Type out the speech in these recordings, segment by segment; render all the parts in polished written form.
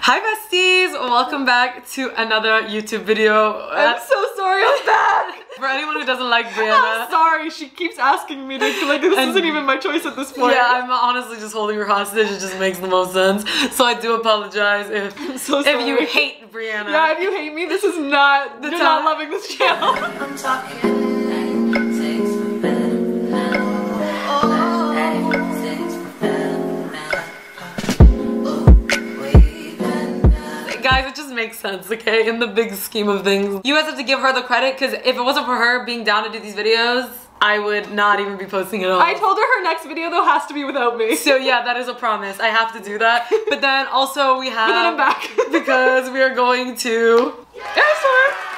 Hi besties! Welcome back to another YouTube video. I'm so sorry I'm back! For anyone who doesn't like Brianna. I'm sorry, she keeps asking me to, like, this isn't even my choice at this point. Yeah, I'm honestly just holding her hostage. It just makes the most sense. So I do apologize if, if you hate Brianna. Yeah, if you hate me, this is not, you're not loving this channel. I'm talking. Guys, it just makes sense, okay? In the big scheme of things. You guys have to give her the credit, because if it wasn't for her being down to do these videos, I would not even be posting at all. I told her next video though has to be without me. So yeah, that is a promise. I have to do that. But then also we have... But then I'm back. Because we are going to...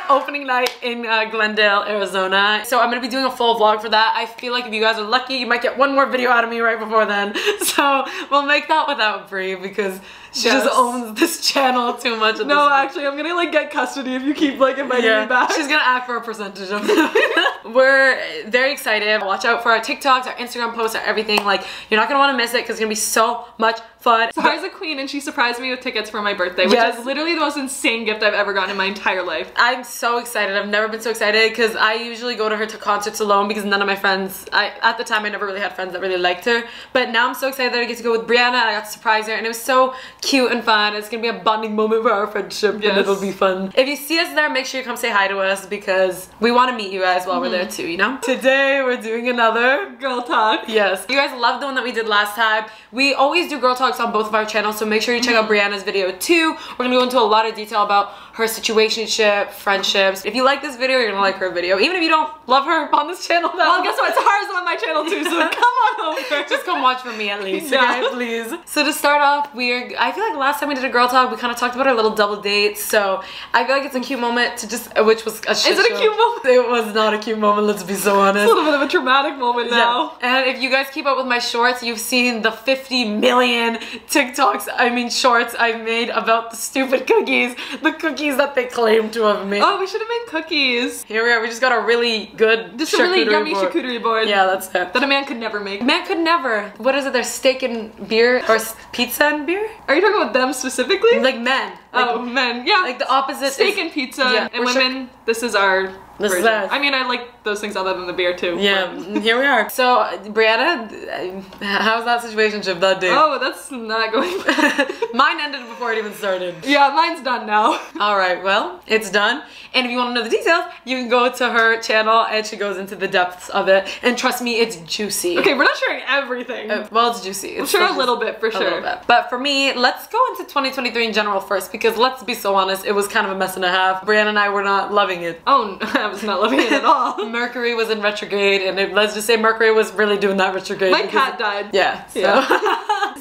opening night in Glendale, Arizona. So I'm gonna be doing a full vlog for that. I feel like if you guys are lucky, you might get one more video out of me right before then. So we'll make that without Bri because she just owns this channel too much. No, actually, I'm gonna like get custody if you keep like inviting me back. She's gonna act for a percentage of it. We're very excited. Watch out for our TikToks, our Instagram posts, our everything. Like, you're not gonna wanna miss it because it's gonna be so much fun. Sahar's a queen and she surprised me with tickets for my birthday, which is literally the most insane gift I've ever gotten in my entire life. I'm so excited. I've never been so excited because I usually go to her concerts alone because none of my friends, at the time I never really had friends that really liked her. But now I'm so excited that I get to go with Brianna and I got to surprise her and it was so cute and fun. It's gonna be a bonding moment for our friendship and it'll be fun. If you see us there, make sure you come say hi to us because we want to meet you guys while we're there too, you know? Today we're doing another girl talk. Yes. You guys loved the one that we did last time. We always do girl talks on both of our channels, so make sure you check out Brianna's video too. We're gonna go into a lot of detail about her situationship, friendships. If you like this video, you're gonna like her video. Even if you don't love her on this channel, well, guess what? Sahar's on my channel too, so come on over. Just come watch for me at least, okay, please. So to start off, I feel like last time we did a girl talk, we kind of talked about our little double dates. So I feel like it's a cute moment to just, which was a shit Is it a cute moment? It was not a cute moment, let's be so honest. It's a little bit of a traumatic moment now. And if you guys keep up with my shorts, you've seen the 50 million TikToks, shorts I've made about the stupid cookies. The cookies that they claim to have made. Oh, we should have made cookies. Here we are, we just got a really good Just a really yummy charcuterie board. Yeah, that's it. That a man could never make. Man could never. What is it, there's steak and beer? Or pizza and beer? Are you talking about them specifically? Like men. Like, oh, men, yeah. Like the opposite. Steak and pizza, and women, this is our version. I mean, I like those things other than the beer too. Yeah, here we are. So, Brianna, how's that situationship that day? Oh, that's not going well. Mine ended before it even started. Yeah, mine's done now. Alright, well, it's done. And if you want to know the details, you can go to her channel and she goes into the depths of it. And trust me, it's juicy. Okay, we're not sharing everything. Well, it's juicy. We'll share a little bit for sure. A little bit. But for me, let's go into 2023 in general first because let's be so honest, it was kind of a mess and a half. Brianna and I were not loving it. Oh, I was not loving it at all. Mercury was in retrograde and let's just say Mercury was really doing that retrograde. My cat died. Yeah.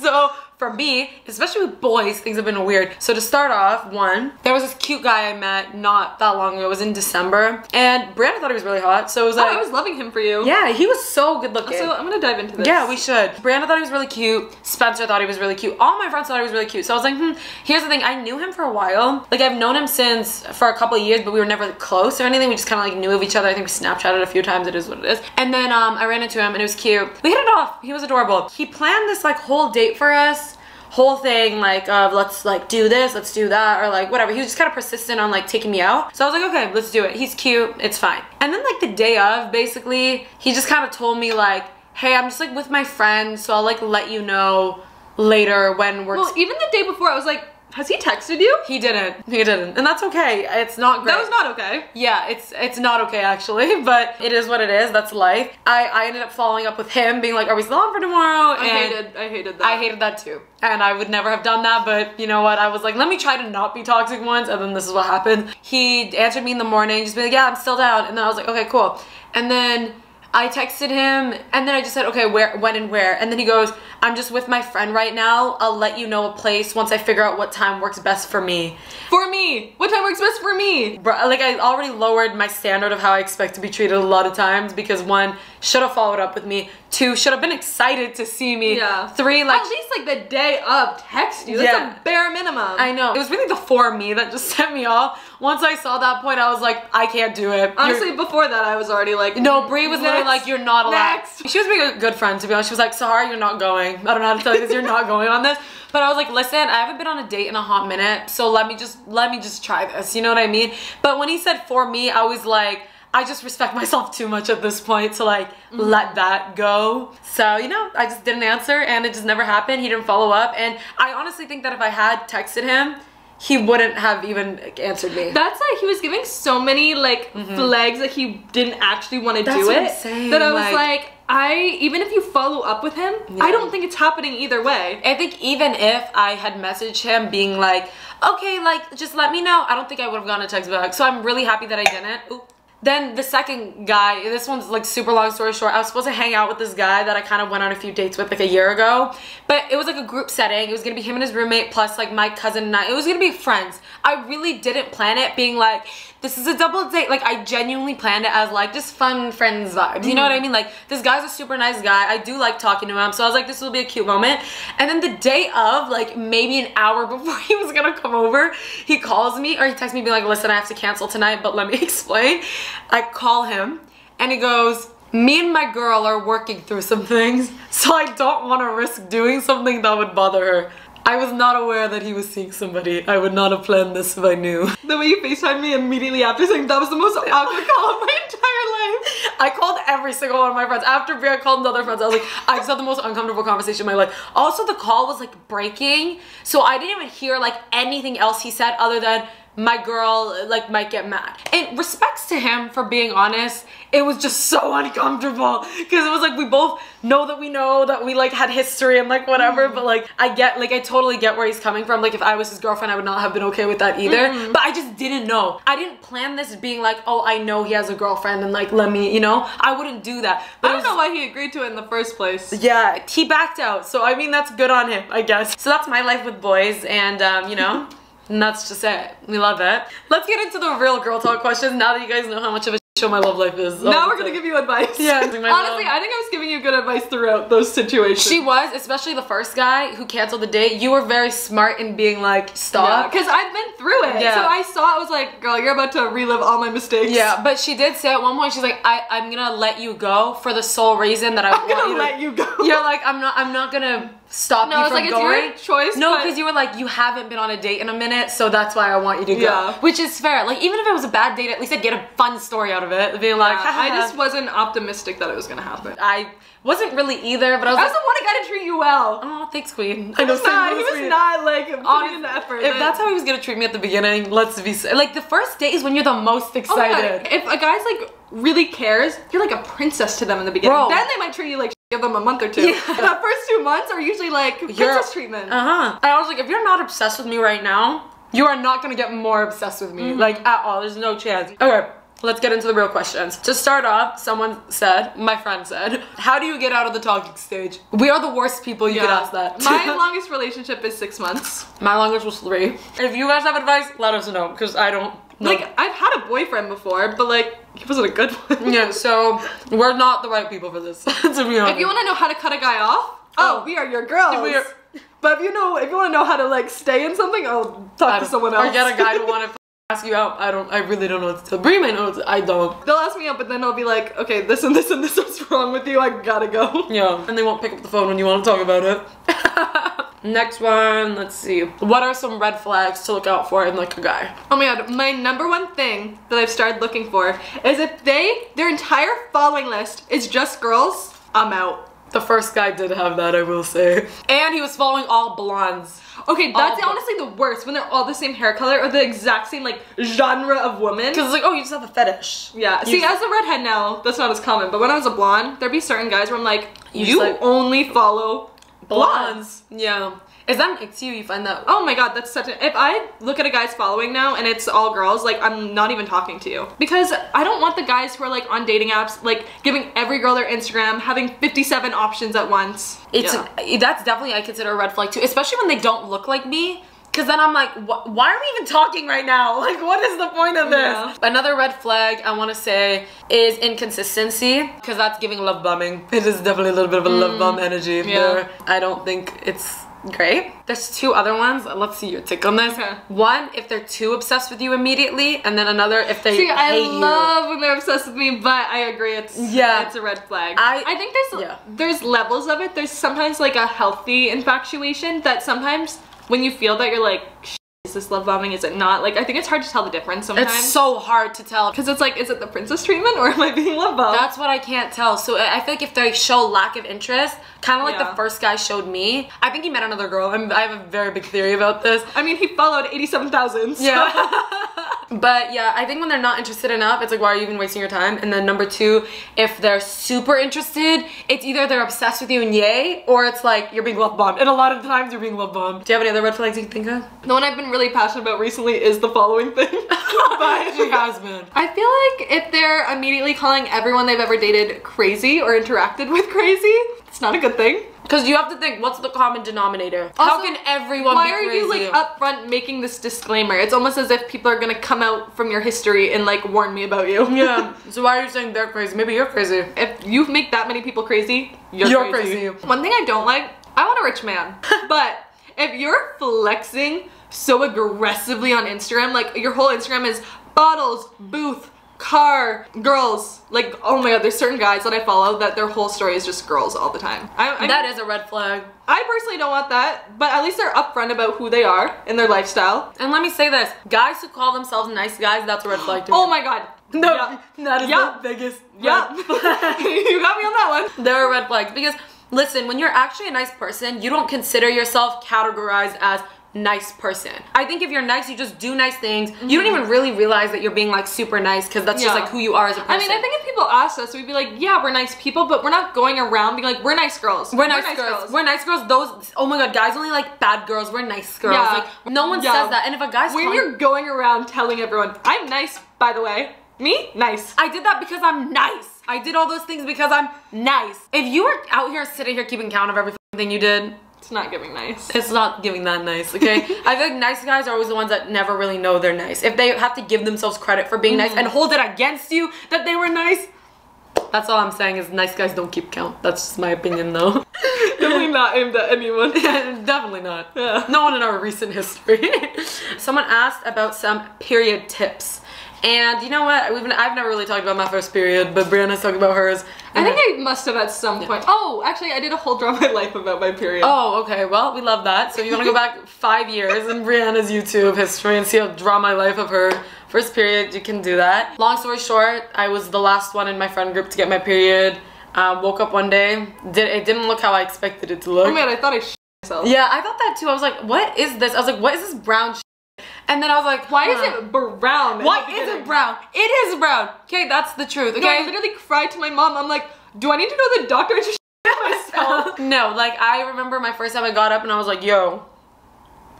So for me, especially with boys, things have been weird. So to start off, there was this cute guy I met not that long ago. It was in December. And Brianna thought he was really hot. So it was like... I was loving him for you. Yeah, he was so good looking. So I'm gonna dive into this. Yeah, we should. Brianna thought he was really cute. Spencer thought he was really cute. All my friends thought he was really cute. So I was like, here's the thing. I knew him for a while. Like, I've known him for a couple of years, but we were never close or anything. We just kind of like knew of each other. I think we Snapchatted a few times. It is what it is. And then I ran into him and it was cute. We hit it off. He was adorable. He planned this like whole date for us. Whole thing like of let's like do this, let's do that, or like whatever. He was just kind of persistent on like taking me out. So I was like, okay, let's do it. He's cute, it's fine. And then like the day of, basically, he just kind of told me like, hey, I'm just like with my friends, so I'll like let you know later when we're... Well, even the day before, I was like, has he texted you? He didn't. He didn't. And that's okay. It's not great. That was not okay. Yeah, it's not okay actually, but it is what it is. That's life. I ended up following up with him being like, are we still on for tomorrow? I hated that. I hated that too. And I would never have done that, but you know what? I was like, let me try to not be toxic once, and then this is what happened. He answered me in the morning, just be like, yeah, I'm still down. And then I was like, okay, cool. And then I texted him and then I just said, okay, when and where? And then he goes, I'm just with my friend right now. I'll let you know a place once I figure out what time works best for me. For me? What time works best for me? Bro, like I already lowered my standard of how I expect to be treated a lot of times because 1, should have followed up with me. 2, should have been excited to see me. Yeah. 3, like at least like the day of text you. That's a bare minimum. I know. It was really the for me that just set me off. Once I saw that point, I was like, I can't do it. Honestly, before that, I was already like, no, Bri was literally like, you're not allowed. Next. She was being a good friend, to be honest. She was like, Sahar, you're not going. going. I don't know how to tell you this. You're not going on this. But I was like, listen, I haven't been on a date in a hot minute, so let me just try this. You know what I mean? But when he said for me, I was like, I just respect myself too much at this point to like let that go. So, you know, I just didn't answer and it just never happened. He didn't follow up. And I honestly think that if I had texted him, he wouldn't have even answered me. That's like, he was giving so many like flags that he didn't actually want to do what it. I'm saying. That I was like, even if you follow up with him, I don't think it's happening either way. I think even if I had messaged him being like, okay, like, just let me know, I don't think I would have gotten a text back. So I'm really happy that I didn't. Ooh. Then the second guy, this one's like super long story short, I was supposed to hang out with this guy that I kind of went on a few dates with like a year ago. But it was like a group setting. It was gonna be him and his roommate plus like my cousin and I. It was gonna be friends. I really didn't plan it being like, this is a double date. Like I genuinely planned it as like just fun friends vibes. You know what I mean? Like this guy's a super nice guy. I do like talking to him. So I was like, this will be a cute moment. And then the day of, like maybe an hour before he was gonna come over, he calls me or he texts me being like, listen, I have to cancel tonight, but let me explain. I call him and he goes, me and my girl are working through some things, so I don't want to risk doing something that would bother her. I was not aware that he was seeing somebody. I would not have planned this if I knew. The way you FaceTimed me immediately after saying that was the most awkward call of my entire life. I called every single one of my friends. After Bri, I called the other friends. I was like, I just had the most uncomfortable conversation in my life. Also, the call was like breaking, so I didn't even hear like anything else he said other than, my girl like might get mad. And respects to him for being honest, it was just so uncomfortable because it was like we both know that we like had history and like whatever, but like I totally get where he's coming from. Like if I was his girlfriend, I would not have been okay with that either. But I just didn't know. I didn't plan this being like, oh, I know he has a girlfriend and like let me, you know, I wouldn't do that. But I don't know why he agreed to it in the first place. Yeah, he backed out. So I mean, that's good on him, I guess. So that's my life with boys, and you know. And that's just it. We love it. Let's get into the real girl talk questions now that you guys know how much of a show my love life is. Now we're gonna give you advice. Yeah. Honestly, I think I was giving you good advice throughout those situations. She was, especially the first guy who canceled the date. You were very smart in being like, stop. Because I've been through it. Yeah. So I saw it, was like, girl, you're about to relive all my mistakes. Yeah, but she did say at one point, she's like, I'm gonna let you go for the sole reason that I'm gonna let you go. You're like, I'm not gonna stop you from going. No, it's your choice. No, because you were like, you haven't been on a date in a minute, so that's why I want you to go. Yeah. Which is fair. Like, even if it was a bad date, at least I'd get a fun story out of it. Being like, I just wasn't optimistic that it was gonna happen. I wasn't really either, but I was the one that got to treat you well. Oh, thanks, queen. I know, he was not like putting in the effort. If that's how he was gonna treat me at the beginning, let's be like, the first date is when you're the most excited. If a guy's like really cares, you're like a princess to them in the beginning. Bro. Then they might treat you like give them a month or two. Yeah. The first 2 months are usually like princess treatment. And I was like, if you're not obsessed with me right now, you are not gonna get more obsessed with me, like at all. There's no chance. Okay. Let's get into the real questions. To start off, my friend said, how do you get out of the talking stage? We are the worst people you could ask that. My longest relationship is 6 months. My longest was 3. If you guys have advice, let us know, because I don't know. Like, I've had a boyfriend before, but like, he wasn't a good one. Yeah, so we're not the right people for this, to be honest. If you want to know how to cut a guy off, we are your girls. But if you want to know how to like stay in something, talk to someone else. Or get a guy to want to ask you out. I really don't know what to tell. Bri might know. I don't. They'll ask me out, but then I'll be like, okay, this and this and this, what's wrong with you? I gotta go. Yeah, and they won't pick up the phone when you want to talk about it. Next one, let's see. What are some red flags to look out for in like a guy? Oh my god, my #1 thing that I've started looking for is if their entire following list is just girls, I'm out. The first guy did have that, I will say. And he was following all blondes. Okay, that's honestly the worst, when they're all the same hair color or the exact same like genre of woman. Because it's like, oh, you just have a fetish. Yeah, see, as a redhead now, that's not as common, but when I was a blonde, there'd be certain guys where I'm like, you like, only follow blondes. Yeah. Is that an ick to you? You find that? Oh my god, that's such a... If I look at a guy's following now and it's all girls, like, I'm not even talking to you. Because I don't want the guys who are, like, on dating apps, like, giving every girl their Instagram, having 57 options at once. That's definitely, I consider a red flag, too. Especially when they don't look like me. Because then I'm like, why are we even talking right now? Like, what is the point of this? Yeah. Another red flag I want to say is inconsistency. Because that's giving love bombing. It is definitely a little bit of a love bomb energy there. I don't think it's Great. There's two other ones. Let's see your take on this. Okay. One, if they're too obsessed with you immediately, and then another if they hate I you. love when they're obsessed with me, but I agree it's a red flag. I think there's levels of it. There's sometimes like a healthy infatuation that sometimes when you feel that you're like, is this love bombing? Is it not? Like, I think it's hard to tell the difference sometimes. It's so hard to tell. Because it's like, is it the princess treatment or am I being love bombed? That's what I can't tell. So I feel like if they show lack of interest, kind of like the first guy showed me, I think he met another girl. I have a very big theory about this. I mean, he followed 87,000. So. Yeah. But yeah, I think when they're not interested enough, it's like, why are you even wasting your time? And then number two, if they're super interested, it's either they're obsessed with you and yay, or it's like you're being love bombed. And a lot of times you're being love bombed. Do you have any other red flags you can think of? The one I've been really passionate about recently is the following thing. But she has been. I feel like if they're immediately calling everyone they've ever dated crazy or interacted with crazy, it's not a good thing. Because you have to think, what's the common denominator? Also, how can everyone be crazy? Why are you like upfront making this disclaimer? It's almost as if people are gonna come out from your history and like warn me about you. Yeah. So why are you saying they're crazy? Maybe you're crazy. If you make that many people crazy, you're crazy. One thing I don't like, I want a rich man. But if you're flexing so aggressively on Instagram, like your whole Instagram is bottles, booth, car, girls. Like, oh my god, there's certain guys that I follow that their whole story is just girls all the time. That is a red flag. I personally don't want that, but at least they're upfront about who they are and their lifestyle. And let me say this, guys who call themselves nice guys, that's a red flag to me. Oh my god. No, that is the biggest red flag. You got me on that one. There are red flags because, listen, when you're actually a nice person, you don't consider yourself categorized as nice person. I think if you're nice, you just do nice things. You don't even really realize that you're being like super nice because that's just like who you are as a person. I mean, I think if people asked us, we'd be like, yeah, we're nice people, but we're not going around being like, we're nice girls. We're nice girls. We're nice girls. Those, oh my god, guys only like bad girls. We're nice girls. Yeah. Like, no one says that. And if a guy's when you're going around telling everyone, I'm nice, by the way. Me? Nice. I did that because I'm nice. I did all those things because I'm nice. If you were out here sitting here keeping count of everything you did, it's not giving nice. It's not giving that nice, okay? I feel like nice guys are always the ones that never really know they're nice. If they have to give themselves credit for being nice and hold it against you that they were nice, that's all I'm saying is nice guys don't keep count. That's just my opinion though. Definitely not aimed at anyone. Definitely not. Yeah. No one in our recent history. Someone asked about some period tips. And you know what? I've never really talked about my first period, but Brianna's talking about hers. I think I must have at some point. Oh, actually, I did a whole Draw My Life about my period. Oh, okay. Well, we love that. So if you want to go back 5 years in Brianna's YouTube history and see a Draw My Life of her first period, you can do that. Long story short, I was the last one in my friend group to get my period. Woke up one day. It didn't look how I expected it to look. Oh man, I thought I shit myself. Yeah, I thought that too. I was like, what is this? I was like, what is this brown shit? And then I was like, why is it brown? Why is it brown? It is brown. Okay, that's the truth, okay? No, I literally cried to my mom. I'm like, do I need to go to the doctor? I just shit myself. No, like I remember my first time I got up and I was like, yo,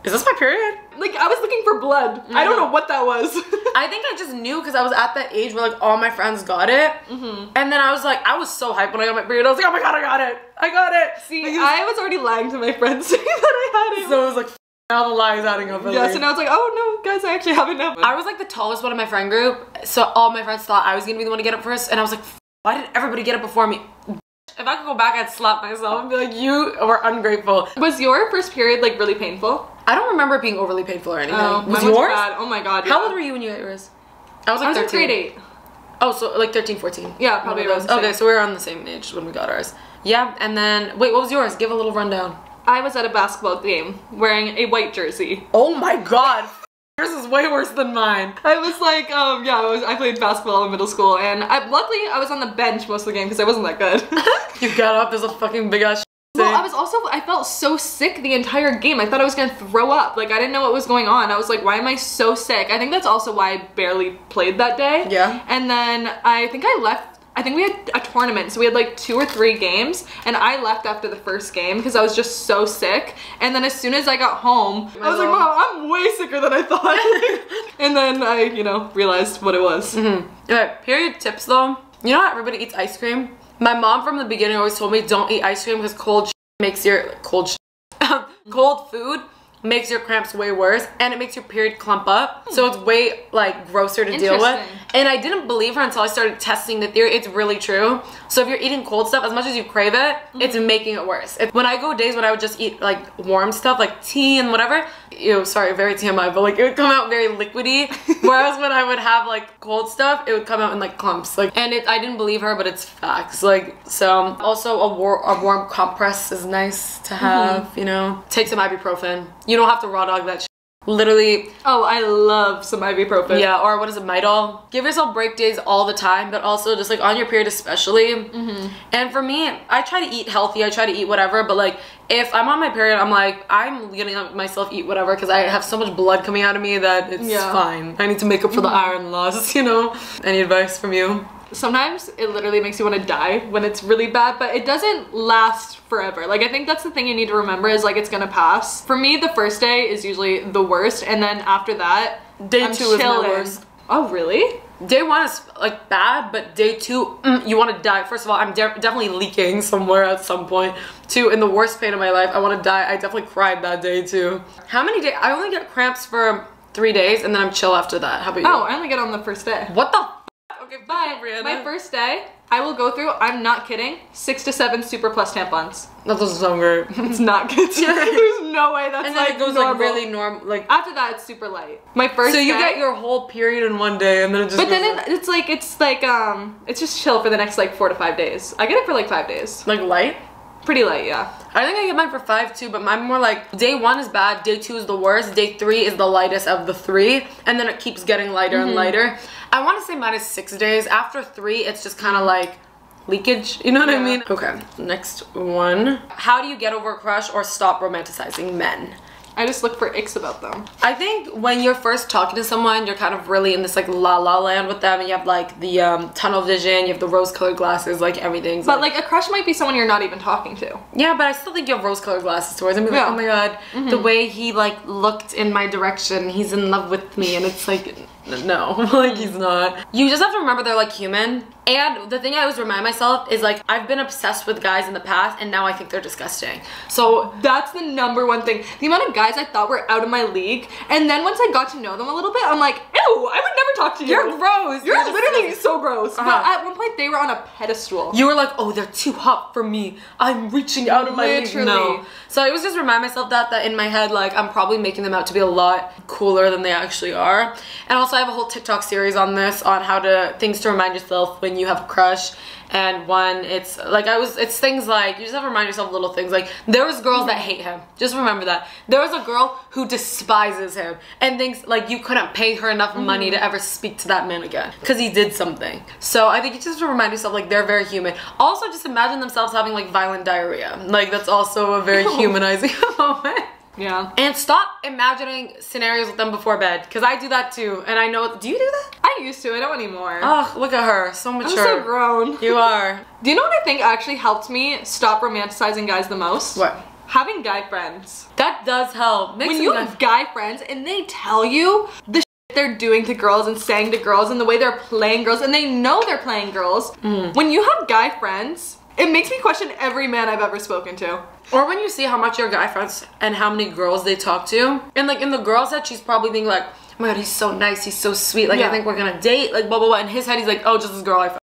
is this my period? Like I was looking for blood. I don't know what that was. I think I just knew because I was at that age where like all my friends got it. And then I was like, I was so hyped when I got my period. I was like, oh my god, I got it. I got it. See, I was already lying to my friends saying that I had it. So it was like, all the lies adding up. Yeah, so now it's like, oh no, guys, I actually have it now. I was like the tallest one in my friend group, so all my friends thought I was gonna be the one to get it first, and I was like, why did everybody get it before me? If I could go back, I'd slap myself and be like, you were ungrateful. Was your first period like really painful? I don't remember it being overly painful or anything. Was yours? Was bad. Oh my god. Yeah. How old were you when you got yours? I was like 13. In grade 8. Oh, so like 13, 14. Yeah, probably around the same. Okay, so we were on the same age when we got ours. Yeah, and then, wait, what was yours? Give a little rundown. I was at a basketball game wearing a white jersey. Oh my god. Yours is way worse than mine. I was like, yeah, I played basketball in middle school, and luckily I was on the bench most of the game because I wasn't that good. You got up, there's a fucking big ass Well, I felt so sick the entire game. I thought I was gonna throw up. Like, I didn't know what was going on. I was like, why am I so sick? I think that's also why I barely played that day. Yeah. And then I think I left. I think we had a tournament, so we had like 2 or 3 games, and I left after the first game because I was just so sick. And then as soon as I got home, I was like, Mom, I'm way sicker than I thought. And then I, you know, realized what it was. Okay, period tips though. You know how everybody eats ice cream? My mom from the beginning always told me don't eat ice cream because cold food makes your cramps way worse and it makes your period clump up. So it's way like grosser to deal with. And I didn't believe her until I started testing the theory. It's really true. So if you're eating cold stuff, as much as you crave it, it's making it worse. When I go days when I would just eat like warm stuff, like tea and whatever, ew, sorry, very TMI, but like it would come out very liquidy. Whereas when I would have like cold stuff, it would come out in like clumps. Like, and I didn't believe her, but it's facts. Like, so also a warm compress is nice to have, you know. Take some ibuprofen. You don't have to raw dog that shit. Literally. Oh, I love some ibuprofen. Yeah, or what is it, Midol? Give yourself break days all the time, but also just like on your period especially. And for me, I try to eat healthy, I try to eat whatever, but like if I'm on my period, I'm like, I'm gonna let myself eat whatever because I have so much blood coming out of me that it's fine. I need to make up for the iron loss, you know? Any advice from you? Sometimes it literally makes you want to die when it's really bad, but it doesn't last forever. Like, I think that's the thing you need to remember is like it's gonna pass. For me, the first day is usually the worst, and then after that, day 2 is my worst. Oh, really? Day 1 is like bad, but day 2, you want to die. First of all, I'm definitely leaking somewhere at some point. 2, in the worst pain of my life, I want to die. I definitely cried that day too. How many days? I only get cramps for 3 days, and then I'm chill after that. How about you? Oh, I only get on the first day. What the? Okay, bye, But Brianna. my first day, I will go through, I'm not kidding, 6 to 7 Super Plus tampons. That doesn't sound great. It's not good. There's no way that's And then like it goes normal. like really normal. Like After that, it's super light. My first so you day, get your whole period in one day, and then it just. but goes then like, it's just chill for the next like 4 to 5 days. I get it for like 5 days. like light. Pretty light, yeah. I think I get mine for 5 too, but mine more like day 1 is bad, day 2 is the worst, day 3 is the lightest of the 3, and then it keeps getting lighter and lighter. I want to say mine is 6 days. After 3, it's just kind of like leakage, you know what I mean? Okay, next one. How do you get over a crush or stop romanticizing men? I just look for icks about them. I think when you're first talking to someone, you're kind of really in this like la la land with them, and you have like the tunnel vision, you have the rose colored glasses, like everything's But like a crush might be someone you're not even talking to. yeah, but I still think you have rose colored glasses towards him. Like, oh my god, the way he like looked in my direction, he's in love with me, and it's like, no, like he's not. You just have to remember they're like human. And the thing I always remind myself is like, I've been obsessed with guys in the past, and now I think they're disgusting. So that's the #1 thing. The amount of guys I thought were out of my league, and then once I got to know them a little bit, I'm like, ew, I would never talk to you. you're gross. You're literally so gross. Uh-huh. But at one point, they were on a pedestal. You were like, oh, they're too hot for me. I'm reaching out of my league. Literally. No. So I always just remind myself that in my head, like, I'm probably making them out to be a lot cooler than they actually are. And also I have a whole TikTok series on this, on how to, things to remind yourself when you have a crush. And one, it's like, it's things like, you just have to remind yourself little things. Like, there was girls that hate him. Just remember that. There was a girl who despises him and thinks like you couldn't pay her enough money to ever speak to that man again because he did something. So I think you just have to remind yourself like they're very human. Also, just imagine themselves having like violent diarrhea. Like, that's also a very humanizing moment. Yeah. And stop imagining scenarios with them before bed, because I do that too. And I know, do you do that? I used to, I don't anymore. Oh, look at her, so mature. I'm so grown. You are. Do you know what I think actually helped me stop romanticizing guys the most? What? Having guy friends. That does help. When you have guy friends and they tell you the shit they're doing to girls and saying to girls and the way they're playing girls, and they know they're playing girls, when you have guy friends, it makes me question every man I've ever spoken to. Or when you see how much your guy friends and how many girls they talk to, and like in the girl's head, she's probably thinking like, oh my god, he's so nice, he's so sweet, like I think we're gonna date, like blah blah blah. In his head, he's like, oh, just this girl I found.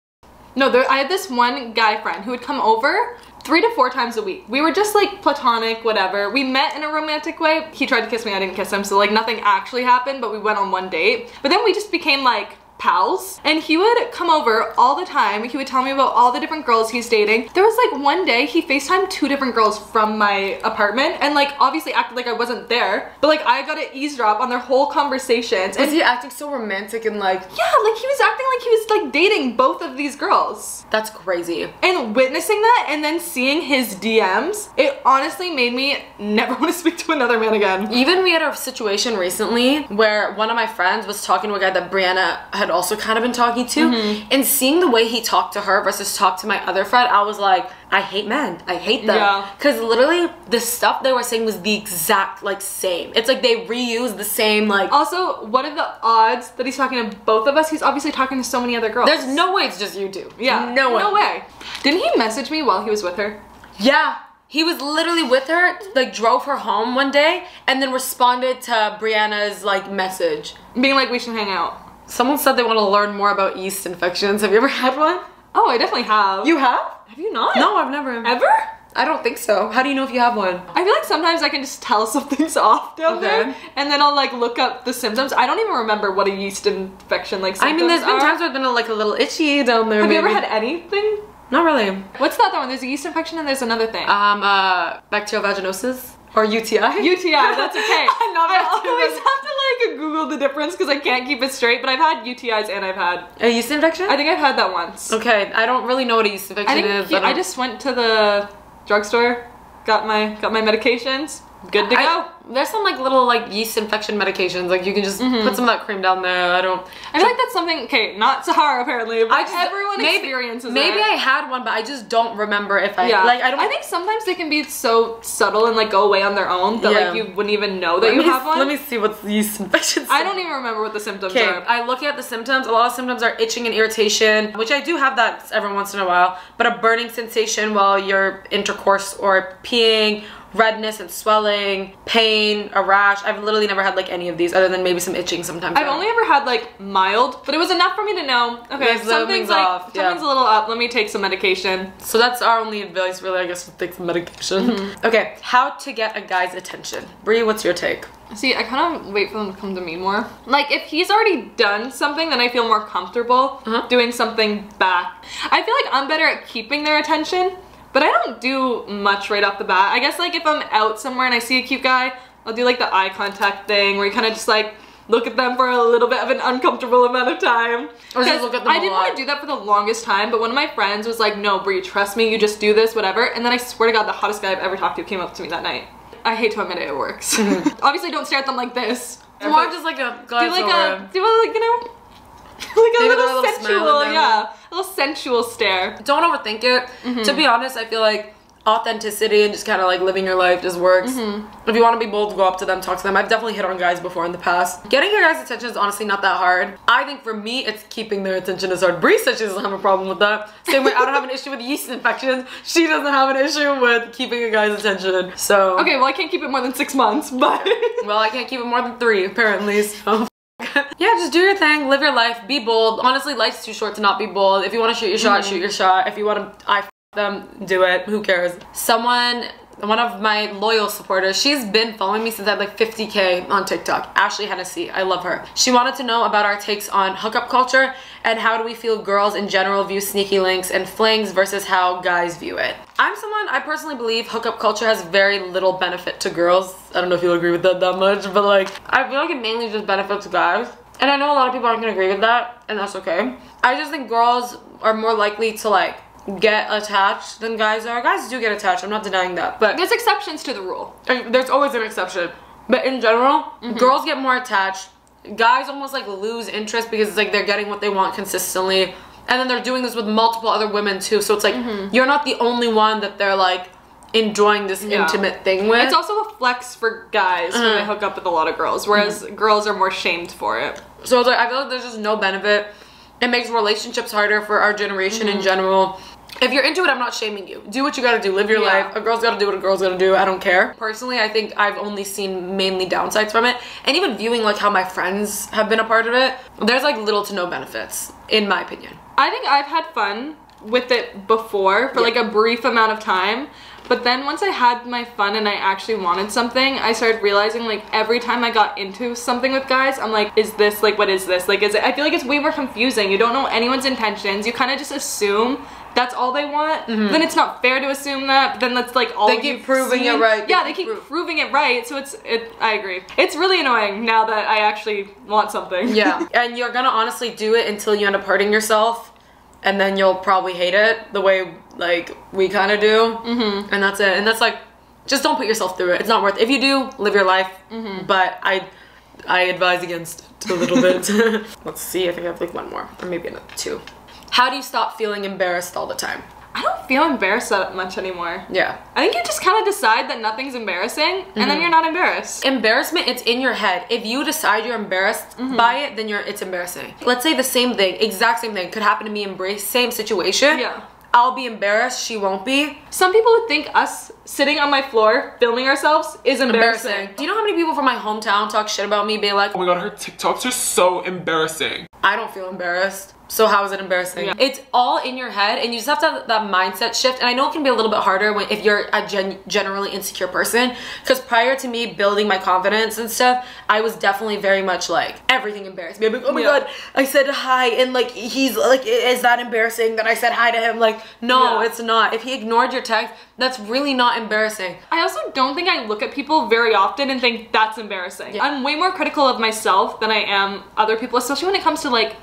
No, I had this one guy friend who would come over 3 to 4 times a week. We were just like platonic, whatever. We met in a romantic way. He tried to kiss me, I didn't kiss him, so like nothing actually happened, but we went on one date. But then we just became like pals, and he would come over all the time. He would tell me about all the different girls he's dating. There was like one day he FaceTimed 2 different girls from my apartment and like obviously acted like I wasn't there, but like I got to eavesdrop on their whole conversations. Was he acting so romantic and like, yeah, like he was acting like he was like dating both of these girls. that's crazy. And witnessing that and then seeing his DMs, it honestly made me never want to speak to another man again. Even we had a situation recently where one of my friends was talking to a guy that Brianna had also kind of been talking to, and seeing the way he talked to her versus talk to my other friend, I was like, I hate men. I hate them. Yeah. Because literally the stuff they were saying was the exact like same. It's like they reused the same like. Also, what are the odds that he's talking to both of us? He's obviously talking to so many other girls. There's no way it's just you two. Yeah. No way. No way. Didn't he message me while he was with her? Yeah. He was literally with her, like drove her home one day, and then responded to Brianna's like message. Being like, we should hang out. Someone said they want to learn more about yeast infections. Have you ever had one? Oh, I definitely have. You have? Have you not? No, I've never. Ever? I don't think so. How do you know if you have one? I feel like sometimes I can just tell something's off down there, and then I'll like look up the symptoms. I don't even remember what a yeast infection like symptoms I mean, there's been times where I've been like a little itchy down there. Have you ever had anything? Not really. What's the other one? There's a yeast infection and there's another thing. Bacterial vaginosis or UTI. UTI, that's okay. I always have to like Google the difference because I can't keep it straight, but I've had UTIs and I've had a yeast infection? I think I've had that once. Okay, I don't really know what a yeast infection is. I just went to the drugstore, got my medications, good to go. There's some like little like yeast infection medications, like you can just put some of that cream down there. I feel like that's something, okay, not Sahar apparently, but everyone experiences maybe that. I had one, but I just don't remember if I like I think sometimes they can be so subtle and like go away on their own that like you wouldn't even know that you have one. Let me see what yeast infections I don't even remember what the symptoms are. I look at the symptoms. A lot of symptoms are itching and irritation, which I do have that every once in a while, but a burning sensation while you're intercourse or peeing, redness and swelling, pain, a rash. I've literally never had like any of these other than maybe some itching sometimes. I've only ever had like mild, but it was enough for me to know, okay, something's off. Something's a little up, let me take some medication. So that's our only advice really, I guess, to take some medication. Okay, how to get a guy's attention. Bri, what's your take? See, I kind of wait for them to come to me more. Like, if he's already done something, then I feel more comfortable doing something back. I feel like I'm better at keeping their attention, but I don't do much right off the bat. I guess like if I'm out somewhere and I see a cute guy, I'll do like the eye contact thing where you kind of just like look at them for a little bit of an uncomfortable amount of time. Or just look at them I didn't want to do that for the longest time, but one of my friends was like, no, Bri, trust me, you just do this, whatever. And then I swear to God, the hottest guy I've ever talked to came up to me that night. I hate to admit it, it works. Obviously don't stare at them like this. It's more just like a glass like you know, like a little sensual, a little sensual stare. Don't overthink it. To be honest, I feel like authenticity and just kind of like living your life just works. If you want to be bold, go up to them, talk to them. I've definitely hit on guys before in the past. Getting your guys' attention is honestly not that hard. I think for me, it's keeping their attention is hard. Bri says she doesn't have a problem with that. Same way I don't have an issue with yeast infections. She doesn't have an issue with keeping a guy's attention. So okay, well I can't keep it more than 6 months, but well, I can't keep it more than 3 apparently. So yeah, just do your thing, live your life, be bold. Honestly, life's too short to not be bold. If you want to shoot your shot, shoot your shot. If you want to them, do it. Who cares? One of my loyal supporters, she's been following me since I had like 50K on TikTok. Ashley Hennessy, I love her. She wanted to know about our takes on hookup culture and how do we feel girls in general view sneaky links and flings versus how guys view it. I personally believe hookup culture has very little benefit to girls. I don't know if you'll agree with that much, but like, I feel like it mainly just benefits guys. And I know a lot of people aren't gonna agree with that, and that's okay. I just think girls are more likely to like get attached than guys are. Guys do get attached, I'm not denying that, but there's exceptions to the rule. There's always an exception, but in general, girls get more attached. Guys almost like lose interest because it's like they're getting what they want consistently, and then they're doing this with multiple other women too, so it's like you're not the only one that they're like enjoying this intimate thing with. It's also a flex for guys when they hook up with a lot of girls, whereas girls are more shamed for it. So it's like, I feel like there's just no benefit. It makes relationships harder for our generation in general. If you're into it, I'm not shaming you. Do what you gotta do, live your life. A girl's gotta do what a girl's gotta do, I don't care. Personally, I think I've only seen mainly downsides from it. And even viewing like how my friends have been a part of it, there's like little to no benefits, in my opinion. I think I've had fun with it before for like a brief amount of time. But then once I had my fun and I actually wanted something, I started realizing like every time I got into something with guys, I'm like, is this like, what is this? Like, is it, I feel like it's way more confusing. You don't know anyone's intentions. You kind of just assume that's all they want. Then it's not fair to assume that. But then that's like all they keep proving it right. Yeah, they keep proving it right. So I agree. It's really annoying now that I actually want something. Yeah, and you're gonna honestly do it until you end up hurting yourself. And then you'll probably hate it the way like we kind of do. And that's it. And that's like, just don't put yourself through it. It's not worth it. If you do, live your life. But I advise against it a little bit. Let's see, I think I have like one more or maybe another 2. How do you stop feeling embarrassed all the time? I don't feel embarrassed that much anymore. Yeah. I think you just kind of decide that nothing's embarrassing and then you're not embarrassed. Embarrassment, it's in your head. If you decide you're embarrassed by it, then it's embarrassing. Let's say the same thing, exact same thing, could happen to me and Bri, same situation. Yeah. I'll be embarrassed, she won't be. Some people would think us sitting on my floor filming ourselves is embarrassing. Do you know how many people from my hometown talk shit about me, being like, oh my god, her TikToks are so embarrassing. I don't feel embarrassed. So how is it embarrassing? Yeah. It's all in your head, and you just have to have that mindset shift. And I know it can be a little bit harder if you're a generally insecure person, because prior to me building my confidence and stuff, I was definitely very much like, everything embarrassed me. I'm like, oh my god, I said hi, and like, he's like, is that embarrassing that I said hi to him? Like, no, it's not. If he ignored your text, that's really not embarrassing. I also don't think I look at people very often and think that's embarrassing. Yeah. I'm way more critical of myself than I am other people, especially when it comes to like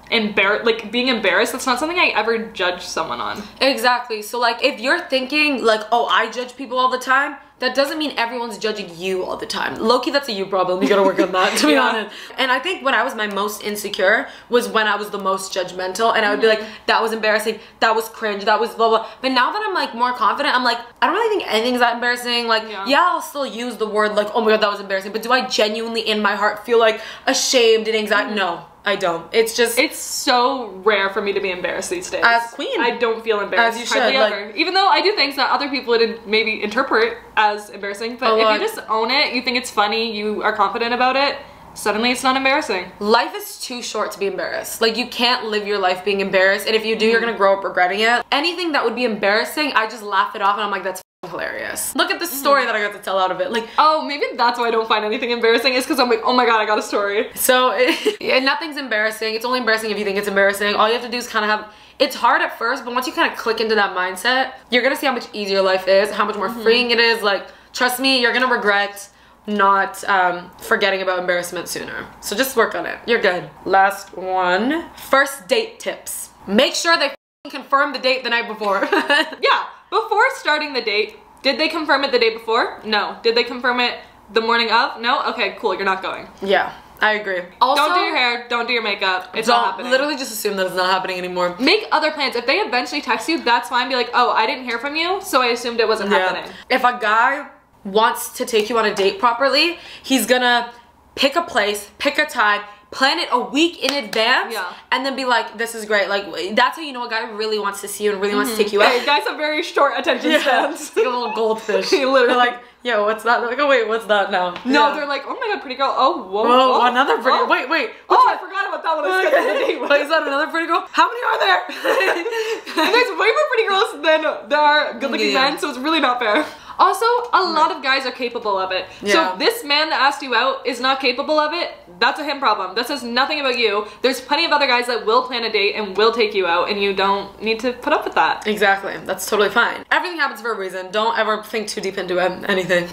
being embarrassed. That's not something I ever judge someone on. Exactly. So like, if you're thinking like, oh, I judge people all the time, that doesn't mean everyone's judging you all the time. Low-key, that's a you problem. You gotta work on that, to be honest. And I think when I was my most insecure was when I was the most judgmental, and I would be like, that was embarrassing, that was cringe, that was blah blah. But now that I'm like more confident, I'm like, I don't really think anything's that embarrassing. Like, yeah, I'll still use the word like, oh my god, that was embarrassing. But do I genuinely in my heart feel like ashamed and anxiety? No. I don't. It's just... It's so rare for me to be embarrassed these days. As queen. I don't feel embarrassed. As you should. Hardly ever. Even though I do things that other people would maybe interpret as embarrassing. But if you just own it, you think it's funny, you are confident about it, suddenly it's not embarrassing. Life is too short to be embarrassed. Like, you can't live your life being embarrassed. And if you do, you're gonna grow up regretting it. Anything that would be embarrassing, I just laugh it off and I'm like, that's hilarious. Look at the story that I got to tell out of it. Like, oh, maybe that's why I don't find anything embarrassing, is because I'm like, oh my god, I got a story. So nothing's embarrassing. It's only embarrassing if you think it's embarrassing. All you have to do is kind of have, it's hard at first, but once you kind of click into that mindset, you're gonna see how much easier life is, how much more freeing it is. Like, trust me, you're gonna regret not forgetting about embarrassment sooner. So just work on it. You're good. Last one. First date tips. Make sure they confirm the date the night before. Yeah. Before starting the date, did they confirm it the day before? No. Did they confirm it the morning of? No? Okay, cool, you're not going. Yeah, I agree. Also, don't do your hair, don't do your makeup. It's not happening. Literally just assume that it's not happening anymore. Make other plans. If they eventually text you, that's fine. Be like, oh, I didn't hear from you, so I assumed it wasn't happening. If a guy wants to take you on a date properly, he's gonna pick a place, pick a time, plan it a week in advance, and then be like, this is great. Like, that's how you know a guy really wants to see you and really wants to take you out. Hey, guys have very short attention spans. It's like a little goldfish. Literally. They're like, yo, what's that? They're like, oh wait, what's that now? No, they're like, oh my god, pretty girl. Oh, whoa. Whoa, another pretty girl. Wait. I forgot about that one. Wait, is that another pretty girl? How many are there? There's way more pretty girls than there are good-looking men, so it's really not fair. Also, a lot of guys are capable of it. So if this man that asked you out is not capable of it, that's a him problem. That says nothing about you. There's plenty of other guys that will plan a date and will take you out, and you don't need to put up with that. Exactly. That's totally fine. Everything happens for a reason. Don't ever think too deep into anything.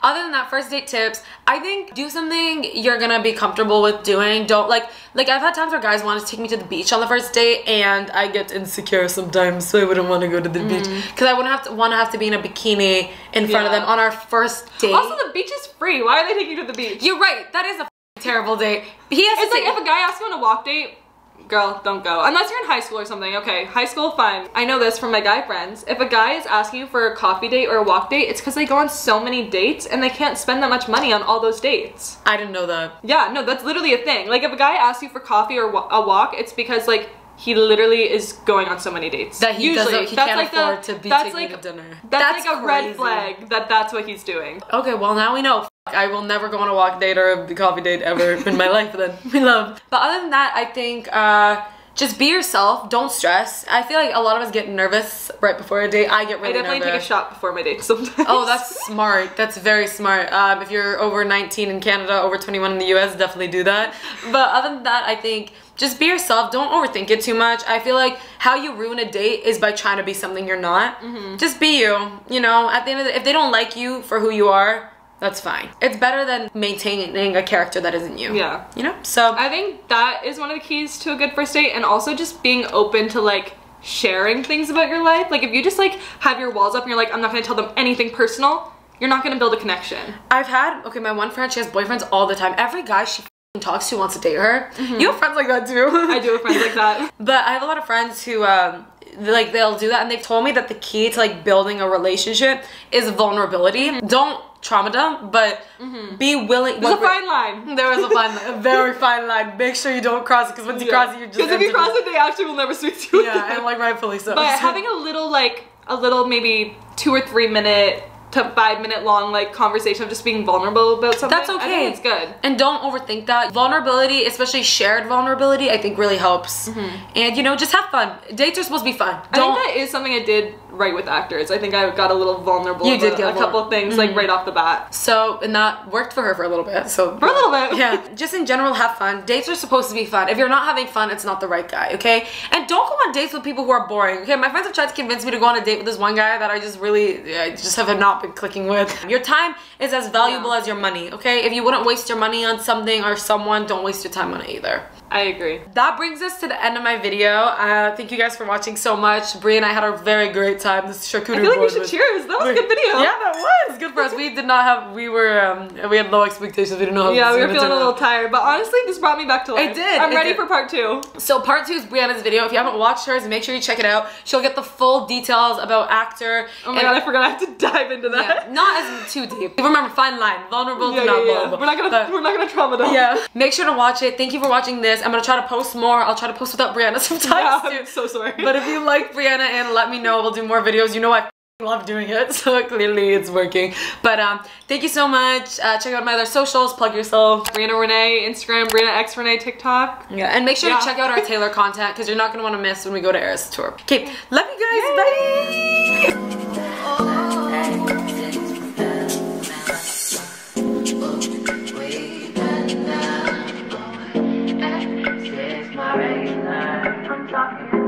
Other than that, first date tips, I think do something you're gonna be comfortable with doing. Don't like I've had times where guys want to take me to the beach on the first date, and I get insecure sometimes, so I wouldn't want to go to the beach because I wouldn't have to be in a bikini in front of them on our first date. Also, the beach is free. Why are they taking you to the beach? You're right. That is a terrible date. It's like if a guy asks you on a walk date, girl, don't go. Unless you're in high school or something. Okay, high school, fine. I know this from my guy friends. If a guy is asking you for a coffee date or a walk date, it's because they go on so many dates and they can't spend that much money on all those dates. I didn't know that. Yeah, no, that's literally a thing. Like, if a guy asks you for coffee or a walk, it's because, like, he literally is going on so many dates. That he can't afford to be taking you to dinner. That's like a red flag that's what he's doing. Okay, well now we know. I will never go on a walk date or a coffee date ever in my life then. We love. But other than that, I think just be yourself. Don't stress. I feel like a lot of us get nervous right before a date. I get really nervous. I definitely take a shot before my date sometimes. Oh, that's smart. That's very smart. If you're over 19 in Canada, over 21 in the US, definitely do that. But other than that, I think just be yourself. Don't overthink it too much. I feel like how you ruin a date is by trying to be something you're not. Just be you. You know, at the end of the day, if they don't like you for who you are, that's fine. It's better than maintaining a character that isn't you. Yeah. You know? So I think that is one of the keys to a good first date, and also just being open to like sharing things about your life. Like, if you just like have your walls up and you're like, I'm not gonna tell them anything personal, you're not gonna build a connection. I've had, okay, my one friend, she has boyfriends all the time. Every guy she talks to wants to date her. You have friends like that too. I do have friends like that. But I have a lot of friends who like they'll do that, and they've told me that the key to like building a relationship is vulnerability. Don't trauma dump, but be willing. There's a fine line. There is a fine line, a very fine line. Make sure you don't cross it, because once you cross it, you're just. Because if you cross it, they actually will never speak to you. Yeah, and like rightfully so. But having a little maybe 2 or 3 minute to 5 minute long like conversation of just being vulnerable about something. That's okay. I think it's good. And don't overthink that. Vulnerability, especially shared vulnerability, I think really helps. And you know, just have fun. Dates are supposed to be fun. I think that is something I did right with actors. I think I got a little vulnerable. You did get a couple things like right off the bat. So, and that worked for her for a little bit. So for a little bit. Yeah. Just in general, have fun. Dates are supposed to be fun. If you're not having fun, it's not the right guy, okay? And don't go on dates with people who are boring, okay? My friends have tried to convince me to go on a date with this one guy that I just have not been clicking with. Your time is as valuable as your money, okay? If you wouldn't waste your money on something or someone, don't waste your time on it either. I agree. That brings us to the end of my video. Thank you guys for watching so much. Bri and I had a very great time. This charcuterie board. I feel like we should cheers. That was a good video. Yeah, that was good for us. We did not have. We had low expectations. We didn't know. Yeah, we were feeling a little tired, but honestly, this brought me back to life. It did. I'm ready for part 2. So part 2 is Brianna's video. If you haven't watched hers, make sure you check it out. She'll get the full details about actor. Oh my god, I forgot I have to dive into that. Yeah, not as too deep. Remember, fine line. Vulnerable to not vulnerable. We're not gonna trauma them. Yeah. Make sure to watch it. Thank you for watching this. I'm gonna try to post more. I'll try to post without Brianna sometimes Yeah, too. I'm so sorry. But if you like Brianna and let me know, we'll do more videos. You know I love doing it, so clearly it's working. But thank you so much. Check out my other socials. Plug yourself. Brianna Renee, Instagram, briannaxrenee, TikTok. Yeah, and make sure to check out our Taylor content because you're not gonna want to miss when we go to Eras tour. Okay, love you guys. Yay! Bye. I'm talking